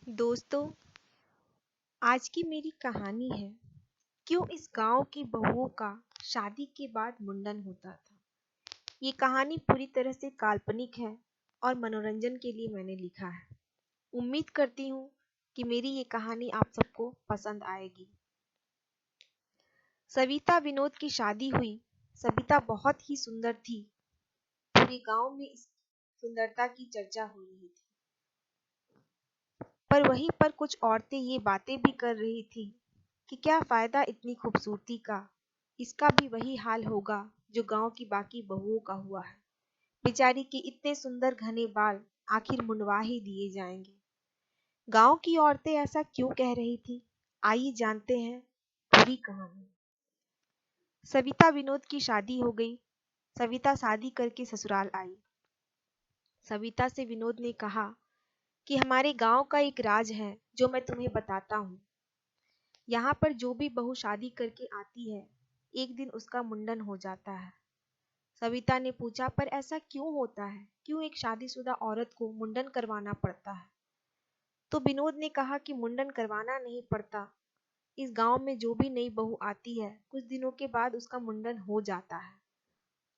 दोस्तों, आज की मेरी कहानी है क्यों इस गांव की बहुओं का शादी के बाद मुंडन होता था। ये कहानी पूरी तरह से काल्पनिक है और मनोरंजन के लिए मैंने लिखा है। उम्मीद करती हूँ कि मेरी ये कहानी आप सबको पसंद आएगी। सविता विनोद की शादी हुई। सविता बहुत ही सुंदर थी। पूरे गांव में इस सुंदरता की चर्चा हो रही थी। पर वहीं पर कुछ औरतें ये बातें भी कर रही थी कि क्या फायदा इतनी खूबसूरती का, इसका भी वही हाल होगा जो गांव की बाकी बहुओं का हुआ है। बेचारी के इतने सुंदर घने बाल आखिर मुंडवा ही दिए जाएंगे। गांव की औरतें ऐसा क्यों कह रही थी? आइए जानते हैं पूरी कहानी। सविता विनोद की शादी हो गई। सविता शादी करके ससुराल आई। सविता से विनोद ने कहा कि हमारे गांव का एक राज है जो मैं तुम्हें बताता हूँ। यहाँ पर जो भी बहू शादी करके आती है, एक दिन उसका मुंडन हो जाता है। सविता ने पूछा, पर ऐसा क्यों होता है? क्यों एक शादीशुदा औरत को मुंडन करवाना पड़ता है? तो विनोद ने कहा कि मुंडन करवाना नहीं पड़ता। इस गांव में जो भी नई बहू आती है, कुछ दिनों के बाद उसका मुंडन हो जाता है।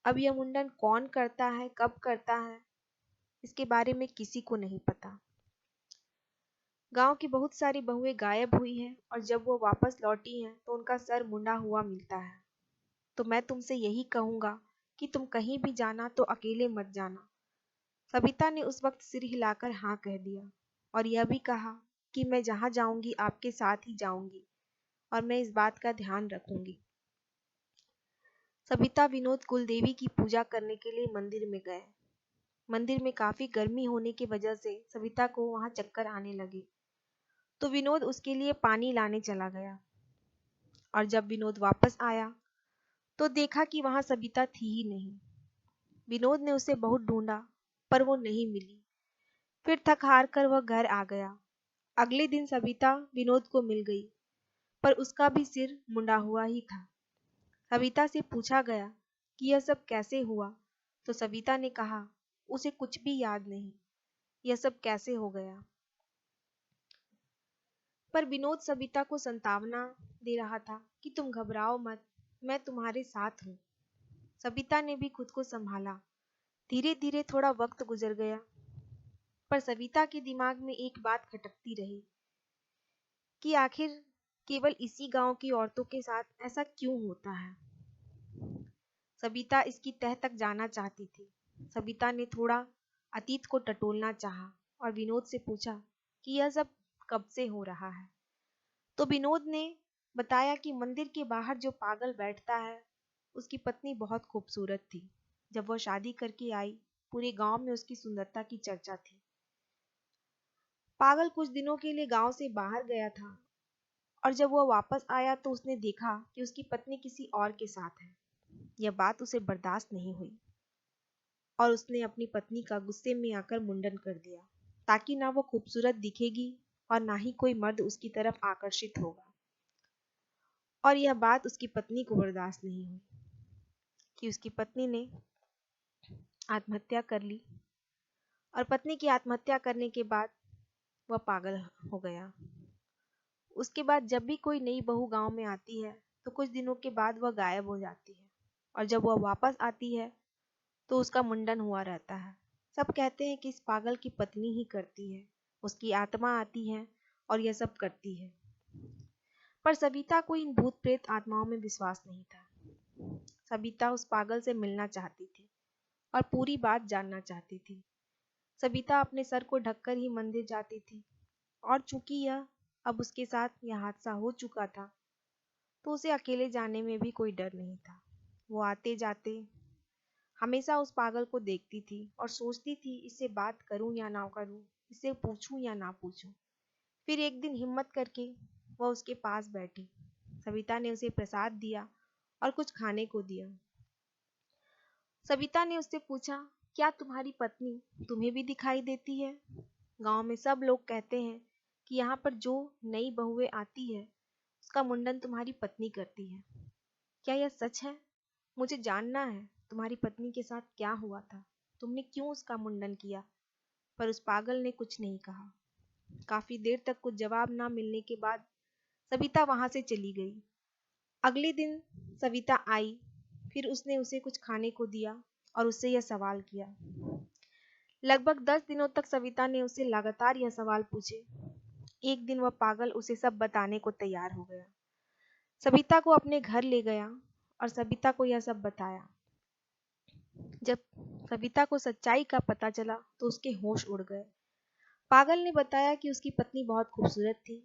अब यह मुंडन कौन करता है, कब करता है, इसके बारे में किसी को नहीं पता। गांव की बहुत सारी बहुएं गायब हुई हैं और जब वो वापस लौटी हैं तो उनका सर मुंडा हुआ मिलता है। तो मैं तुमसे यही कहूंगा कि तुम कहीं भी जाना तो अकेले मत जाना। सविता ने उस वक्त सिर हिलाकर हाँ कह दिया और यह भी कहा कि मैं जहाँ जाऊंगी आपके साथ ही जाऊंगी और मैं इस बात का ध्यान रखूंगी। सविता विनोद कुलदेवी की पूजा करने के लिए मंदिर में गए। मंदिर में काफी गर्मी होने की वजह से सविता को वहां चक्कर आने लगे। तो विनोद उसके लिए पानी लाने चला गया और जब विनोद वापस आया तो देखा कि वहां सविता थी ही नहीं। विनोद ने उसे बहुत ढूंढा पर वो नहीं मिली। फिर थक हार कर वह घर आ गया। अगले दिन सविता विनोद को मिल गई पर उसका भी सिर मुंडा हुआ ही था। सविता से पूछा गया कि यह सब कैसे हुआ तो सविता ने कहा उसे कुछ भी याद नहीं, यह सब कैसे हो गया। पर विनोद सविता को संतावना दे रहा था कि तुम घबराओ मत, मैं तुम्हारे साथ हूँ। सविता ने भी खुद को संभाला। धीरे धीरे थोड़ा वक्त गुजर गया पर सविता के दिमाग में एक बात खटकती रही कि आखिर केवल इसी गांव की औरतों के साथ ऐसा क्यों होता है। सविता इसकी तह तक जाना चाहती थी। सविता ने थोड़ा अतीत को टटोलना चाहा और विनोद से पूछा कि यह सब कब से हो रहा है। तो विनोद ने बताया कि मंदिर के बाहर जो पागल बैठता है उसकी पत्नी बहुत खूबसूरत थी। जब वह शादी करके आई पूरे गांव में उसकी सुंदरता की चर्चा थी। पागल कुछ दिनों के लिए गांव से बाहर गया था और जब वह वापस आया तो उसने देखा कि उसकी पत्नी किसी और के साथ है। यह बात उसे बर्दाश्त नहीं हुई और उसने अपनी पत्नी का गुस्से में आकर मुंडन कर दिया ताकि ना वो खूबसूरत दिखेगी और ना ही कोई मर्द उसकी तरफ आकर्षित होगा। और यह बात उसकी पत्नी को बर्दाश्त नहीं हुई कि उसकी पत्नी ने आत्महत्या कर ली और पत्नी की आत्महत्या करने के बाद वह पागल हो गया। उसके बाद जब भी कोई नई बहू गांव में आती है तो कुछ दिनों के बाद वह गायब हो जाती है और जब वह वापस आती है तो उसका मुंडन हुआ रहता है। सब कहते हैं कि इस पागल की पत्नी ही करती है, उसकी आत्मा आती है और यह सब करती है। पर सविता को इन भूत प्रेत आत्माओं में विश्वास नहीं था। सविता उस पागल से मिलना चाहती थी और पूरी बात जानना चाहती थी। सविता अपने सर को ढककर ही मंदिर जाती थी और चूंकि यह अब उसके साथ यह हादसा हो चुका था तो उसे अकेले जाने में भी कोई डर नहीं था। वो आते जाते हमेशा उस पागल को देखती थी और सोचती थी इससे बात करूं या ना करूं, इससे पूछूं या ना पूछूं। फिर एक दिन हिम्मत करके वह उसके पास बैठी। सविता ने उसे प्रसाद दिया और कुछ खाने को दिया। सविता ने उससे पूछा, क्या तुम्हारी पत्नी तुम्हें भी दिखाई देती है? गांव में सब लोग कहते हैं कि यहाँ पर जो नई बहुएं आती है उसका मुंडन तुम्हारी पत्नी करती है। क्या यह सच है? मुझे जानना है तुम्हारी पत्नी के साथ क्या हुआ था, तुमने क्यों उसका मुंडन किया? पर उस पागल ने कुछ नहीं कहा। काफी देर तक कुछ जवाब ना मिलने के बाद सविता वहां से चली गई। अगले दिन सविता आई, फिर उसने उसे कुछ खाने को दिया और उससे यह सवाल किया। लगभग 10 दिनों तक सविता ने उससे लगातार यह सवाल पूछे। एक दिन वह पागल उसे सब बताने को तैयार हो गया। सविता को अपने घर ले गया और सविता को यह सब बताया। जब सविता को सच्चाई का पता चला तो उसके होश उड़ गए। पागल ने बताया कि उसकी पत्नी बहुत खूबसूरत थी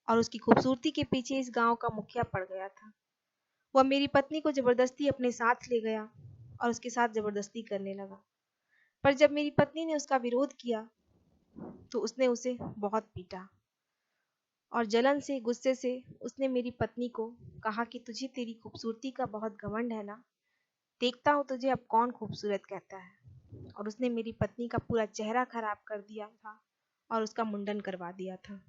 और उसकी खूबसूरती के पीछे इस गांव का मुखिया पड़ गया था। वह मेरी पत्नी को जबरदस्ती अपने साथ ले गया और उसके साथ जबरदस्ती करने लगा। पर जब मेरी पत्नी ने उसका विरोध किया तो उसने उसे बहुत पीटा और जलन से, गुस्से से उसने मेरी पत्नी को कहा कि तुझे तेरी खूबसूरती का बहुत घमंड है ना, देखता हूँ तुझे अब कौन खूबसूरत कहता है। और उसने मेरी पत्नी का पूरा चेहरा खराब कर दिया था और उसका मुंडन करवा दिया था।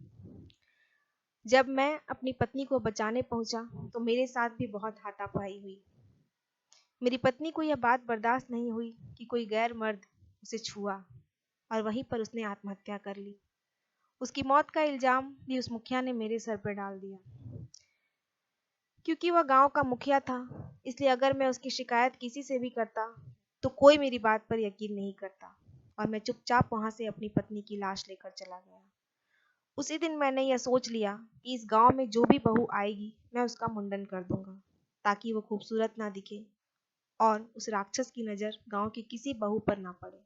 जब मैं अपनी पत्नी को बचाने पहुंचा तो मेरे साथ भी बहुत हाथापाई हुई। मेरी पत्नी को यह बात बर्दाश्त नहीं हुई कि कोई गैर मर्द उसे छुआ और वहीं पर उसने आत्महत्या कर ली। उसकी मौत का इल्जाम भी उस मुखिया ने मेरे सर पर डाल दिया। क्योंकि वह गांव का मुखिया था, इसलिए अगर मैं उसकी शिकायत किसी से भी करता तो कोई मेरी बात पर यकीन नहीं करता और मैं चुपचाप वहां से अपनी पत्नी की लाश लेकर चला गया। उसी दिन मैंने यह सोच लिया कि इस गांव में जो भी बहू आएगी मैं उसका मुंडन कर दूंगा, ताकि वो खूबसूरत ना दिखे और उस राक्षस की नज़र गांव की किसी बहू पर ना पड़े।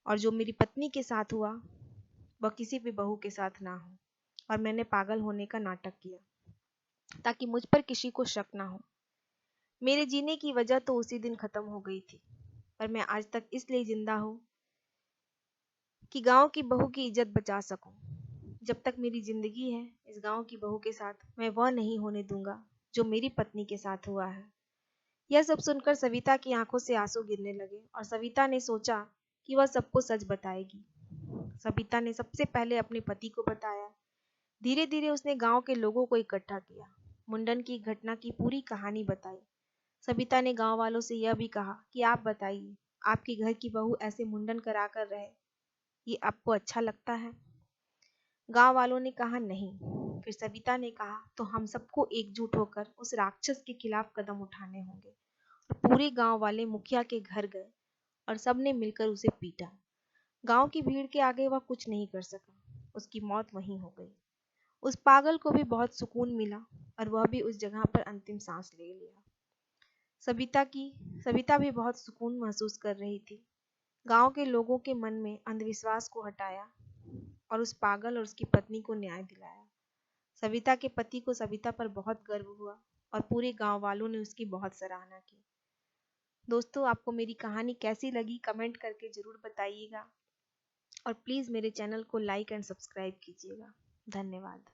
और जो मेरी पत्नी के साथ हुआ वह किसी भी बहू के साथ ना हो। और मैंने पागल होने का नाटक किया ताकि मुझ पर किसी को शक ना हो। मेरे जीने की वजह तो उसी दिन खत्म हो गई थी, पर मैं आज तक इसलिए जिंदा हूँ कि गांव की बहू की इज्जत बचा सकूं। जब तक मेरी जिंदगी है, इस गांव की बहू के साथ मैं वह नहीं होने दूंगा जो मेरी पत्नी के साथ हुआ है। यह सब सुनकर सविता की आंखों से आंसू गिरने लगे और सविता ने सोचा कि वह सबको सच बताएगी। सविता ने सबसे पहले अपने पति को बताया। धीरे धीरे उसने गांव के लोगों को इकट्ठा किया, मुंडन की घटना की पूरी कहानी बताई। सविता ने गांव वालों से यह भी कहा कि आप बताइए, आपके घर की बहू ऐसे मुंडन करा कर रहे, ये आपको अच्छा लगता है? गांव वालों ने कहा नहीं। फिर सविता ने कहा तो हम सबको एकजुट होकर उस राक्षस के खिलाफ कदम उठाने होंगे। और पूरे गांव वाले मुखिया के घर गए और सबने मिलकर उसे पीटा। गांव की भीड़ के आगे वह कुछ नहीं कर सका, उसकी मौत वहीं हो गई। उस पागल को भी बहुत सुकून मिला और वह भी उस जगह पर अंतिम सांस ले लिया। सविता भी बहुत सुकून महसूस कर रही थी। गांव के लोगों के मन में अंधविश्वास को हटाया और उस पागल और उसकी पत्नी को न्याय दिलाया। सविता के पति को सविता पर बहुत गर्व हुआ और पूरे गांव वालों ने उसकी बहुत सराहना की। दोस्तों, आपको मेरी कहानी कैसी लगी कमेंट करके ज़रूर बताइएगा और प्लीज़ मेरे चैनल को लाइक एंड सब्सक्राइब कीजिएगा। धन्यवाद।